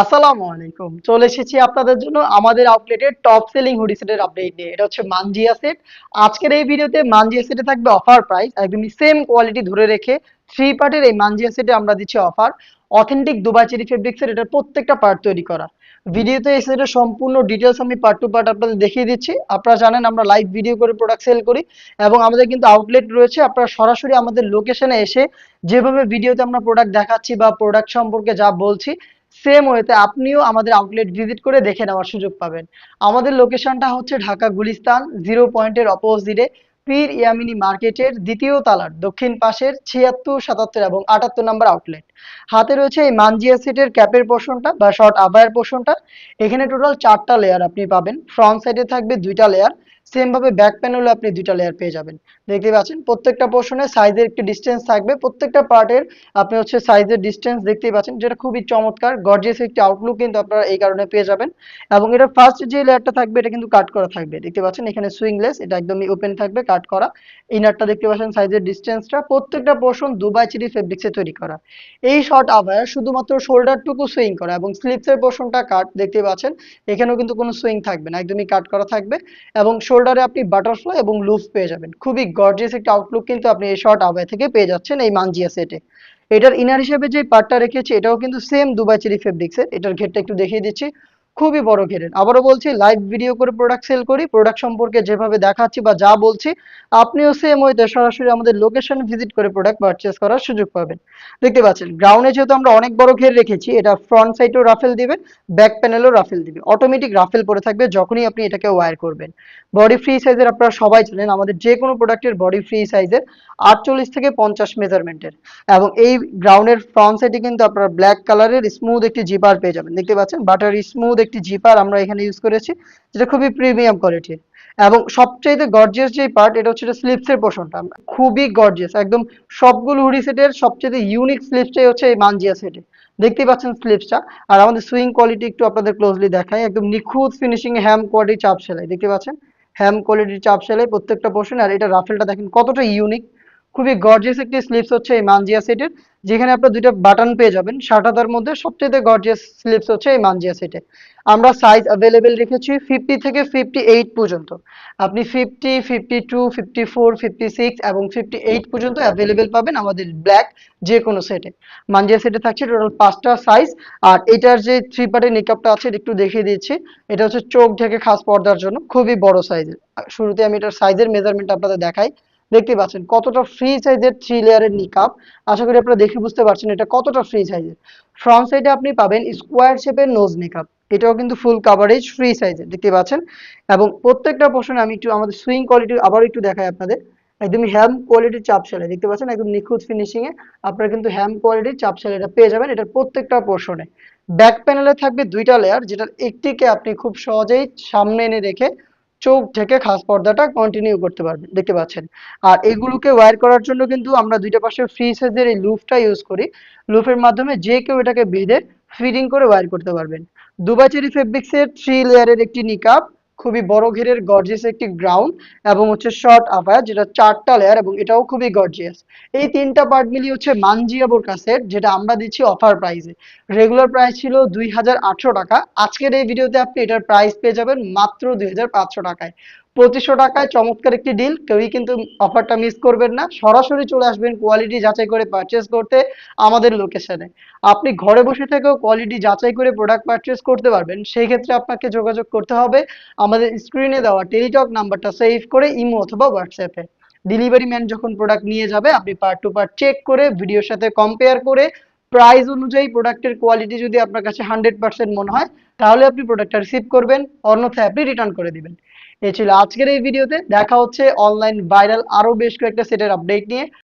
আসসালামু আলাইকুম। চলে এসেছি আপনাদের জন্য আমাদের আউটলেটের টপ সেলিং হুডি সেটের আপডেট নিয়ে। এটা হচ্ছে মানজিয়া সেট। আজকের এই ভিডিওতে মানজিয়া সেটে থাকবে অফার প্রাইস। একদমই সেম কোয়ালিটি ধরে রেখে 3 পার্টের এই মানজিয়া সেটে আমরা দিচ্ছি অফার। অথেন্টিক দুবাই চেরি ফেব্রিক্সের এটার প্রত্যেকটা পার্ট তৈরি করা। ভিডিওতে এই সেটের সম্পূর্ণ ডিটেইলস আমি পার্ট টু পার্ট আপনাদের দেখিয়ে দিচ্ছি। আপনারা জানেন আমরা লাইভ ভিডিও করে প্রোডাক্ট সেল করি এবং আমাদের কিন্তু আউটলেট রয়েছে। আপনারা সরাসরি আমাদের লোকেশনে এসে যেভাবে ভিডিওতে আমরা প্রোডাক্ট দেখাচ্ছি বা প্রোডাক্ট সম্পর্কে যা বলছি সেম ওয়েতে আপনিও আমাদের আউটলেট ভিজিট করে দেখে নেওয়ার সুযোগ পাবেন। আমাদের লোকেশনটা হচ্ছে ঢাকা গুলিস্তান 0 পয়েন্টের অপোজিটে পীর ইয়ামিনী মার্কেটের দ্বিতীয় তালার দক্ষিণ পাশের 76, 77 এবং 78 নম্বর আউটলেট। হাতে রয়েছে এই মানজিয়া সেটের ক্যাপের পোর্শনটা বা শর্ট আবায়ের পোর্শনটা। এখানে টোটাল 4টা লেয়ার আপনি পাবেন। ফ্রন্ট সাইডে থাকবে 2টা লেয়ার, সেম ভাবে ব্যাক প্যানেলে আপনি 2টা লেয়ার পেয়ে যাবেন। দেখতে পাচ্ছেন প্রত্যেকটা পোর্শনে সাইজের একটি ডিসটেন্স থাকবে। প্রত্যেকটা পার্টের আপনি হচ্ছে সাইজের ডিসটেন্স দেখতেই পাচ্ছেন, যেটা খুবই চমৎকার গর্জিয়াস একটি আউটলুক কিন্তু আপনারা এই কারণে পেয়ে যাবেন। এবং এটা ফার্স্ট যে লেয়ারটা থাকবে এটা কিন্তু কাট করা থাকবে, দেখতে পাচ্ছেন এখানে সুইংলেস, এটা একদমই ওপেন থাকবে কাট করা। ইনারটা দেখতে পাচ্ছেন সাইজের ডিসটেন্সটা, প্রত্যেকটা পোর্শন দুবাই চেরি ফেব্রিক্সে তৈরি করা। এই শর্ট আভায়া শুধুমাত্র শোল্ডারটুকু সুইং করা এবং স্লিপসের পোর্শনটা কাট, দেখতে পাচ্ছেন এখানেও কিন্তু কোনো সুইং থাকবে না, একদমই কাট করা থাকবে। এবং শোল্ডারে আপনি বাটারফ্লাই এবং লুফ পেয়ে যাবেন। খুবই গর্জিয়াস একটা আউটলুক কিন্তু আপনি এই শর্ট আভায়া থেকে পেয়ে যাচ্ছেন এই মানজিয়া সেটে। এটার ইনার হিসেবে যে পার্টটা রেখেছি এটাও কিন্তু সেম দুবাই চেরি ফেব্রিক্সের। এটার ঘেরটা একটু দেখিয়ে দিচ্ছি, খুবই বড় ঘেরের। আবারও বলছি লাইভ ভিডিও করে প্রোডাক্ট সেল করি, প্রোডাক্ট সম্পর্কে যেভাবে দেখাচ্ছি বা যা বলছি আপনিও সেম ওয়েতে সরাসরি আমাদের লোকেশন ভিজিট করে প্রোডাক্ট পারচেস করার সুযোগ পাবেন। দেখতে পাচ্ছেন গ্রাউন্ডে যেহেতু আমরা অনেক বড় ঘের রেখেছি, এটা ফ্রন্ট সাইডেও রাফেল দিবে, ব্যাক প্যানেলও রাফেল দিবে, অটোমেটিক রাফেল পরে থাকবে যখনই আপনি এটাকে ওয়্যার করবেন। বডি ফ্রি সাইজের আপনারা সবাই জানেন আমাদের যে কোনো প্রোডাক্টের বডি ফ্রি সাইজের 48 থেকে 50 মেজারমেন্টের। এবং এই গ্রাউন্ডের ফ্রন্ট সাইডে কিন্তু আপনারা ব্ল্যাক কালারের স্মুথ একটি জিপার পেয়ে যাবেন। দেখতে পাচ্ছেন বাটার স্মুথ একটি জিপার আমরা এখানে ইউজ করেছি, যেটা খুবই প্রিমিয়াম কোয়ালিটির। এবং সবচাইতে গর্জিয়াস যে পার্ট এটা হচ্ছে স্লিপসের পোর্শনটা, খুবই গর্জিয়াস একদম। সবগুলো হুডি সেটের সবচেয়ে ইউনিক স্লিপসটাই হচ্ছে এই মানজিয়া সেটে। দেখতে পাচ্ছেন স্লিপসটা। আর আমাদের সুইং কোয়ালিটি একটু আপনাদের ক্লোজলি দেখাই, একদম নিখুঁত ফিনিশিং হ্যাম কোয়ালিটি চাপ সেলাই, দেখতে পাচ্ছেন হ্যাম কোয়ালিটির চাপ সেলাই প্রত্যেকটা পোর্শন। আর এটা রাফেলটা দেখেন কতটা ইউনিক, খুবই গর্জিয়াস একটি স্লিপস হচ্ছে এই মানজিয়া সেটের, যেখানে আপনার দুইটা বাটন পেয়ে যাবেন। শাটাদার মধ্যে সবচেয়ে গর্জিয়াস স্লিপস হচ্ছে এই মানজিয়া সেটে। আমরা সাইজ অ্যাভেলেবেল রেখেছি 50 থেকে 58 পর্যন্ত। আপনি 50, 52, 54, 56 এবং 58 পর্যন্ত অ্যাভেলেবেল পাবেন আমাদের ব্ল্যাক যে কোনো সেটে। মানজিয়া সেটে থাকছে টোটাল 5টা সাইজ। আর এটার যে 3 পার্টের নিকাপটা আছে এটা একটু দেখিয়ে দিচ্ছি। এটা হচ্ছে চোখ ঢেকে খাস পর্দার জন্য, খুবই বড় সাইজের। শুরুতে আমি এটার সাইজের মেজারমেন্ট আপনাদের দেখাই। দেখতে পাচ্ছেন কতটা ফ্রি সাইজের 3 লেয়ারের নিকাব। আশা করি আপনারা দেখে বুঝতে পারছেন এটা কতটা ফ্রি সাইজের। ফ্রন্ট সাইডে আপনি পাবেন স্কোয়ার শেপের নোজ নিকাব, এটাও কিন্তু ফুল কাভারেজ ফ্রি সাইজের, দেখতে পাচ্ছেন। এবং প্রত্যেকটা পোর্শনে আমি একটু আমাদের সুইং কোয়ালিটি আবার একটু দেখাই আপনাদের। একদমই হ্যাম কোয়ালিটির চাপ সেলাই, দেখতে পাচ্ছেন একদম নিখুঁত ফিনিশিং এ আপনারা কিন্তু হ্যাম কোয়ালিটির চাপ সেলাইটা পেয়ে যাবেন এটার প্রত্যেকটা পোর্শনে। ব্যাক প্যানেলে থাকবে 2টা লেয়ার, যেটার একটিকে আপনি খুব সহজেই সামনে এনে রেখে চোখ ঢেকে খাস পর্দাটা কন্টিনিউ করতে পারবেন, দেখতে পাচ্ছেন। আর এগুলোকে ওয়্যার করার জন্য কিন্তু আমরা 2টা পাশে ফ্রি সাইজের এই লুফটা ইউজ করি। লুফের মাধ্যমে যে কেউ এটাকে বেঁধে ফিটিং করে ওয়্যার করতে পারবেন। দুবাই চেরি ফেব্রিক্সের 3 লেয়ারের একটি নিকাব, খুবই বড় ঘেরের গর্জিয়াস একটি গ্রাউন্ড এবং হচ্ছে শর্ট আভায়া যেটা 4টা লেয়ার এবং এটাও খুবই গর্জিয়াস। এই 3টা পার্ট মিলিয়ে হচ্ছে মানজিয়া বোরকা সেট, যেটা আমরা দিচ্ছি অফার প্রাইসে। রেগুলার প্রাইস ছিল 2800 টাকা, আজকের এই ভিডিওতে আপনি এটার প্রাইস পেয়ে যাবেন মাত্র 2500 টাকায়। 2500 টাকায় চমৎকার একটি ডিল, কেউই কিন্তু অফারটা মিস করবেন না। সরাসরি চলে আসবেন কোয়ালিটি যাচাই করে পারচেস করতে আমাদের লোকেশনে। আপনি ঘরে বসে থেকেও কোয়ালিটি যাচাই করে প্রোডাক্ট পারচেস করতে পারবেন। সেই ক্ষেত্রে আপনাকে যোগাযোগ করতে হবে আমাদের স্ক্রিনে দেওয়া টেলিটক নাম্বারটা সেভ করে ইমো অথবা হোয়াটসঅ্যাপে। ডেলিভারি ম্যান যখন প্রোডাক্ট নিয়ে যাবে আপনি পার্ট টু পার্ট চেক করে ভিডিওর সাথে কম্পেয়ার করে প্রাইস অনুযায়ী প্রোডাক্টের কোয়ালিটি যদি আপনার কাছে 100% মনে হয় তাহলে আপনি প্রোডাক্টটা রিসিভ করবেন, অন্যথায় আপনি রিটার্ন করে দিবেন। এই ছিল আজকের এই ভিডিওতে। দেখা হচ্ছে অনলাইন ভাইরাল আরো বেশ কয়েকটা সেটের আপডেট নিয়ে।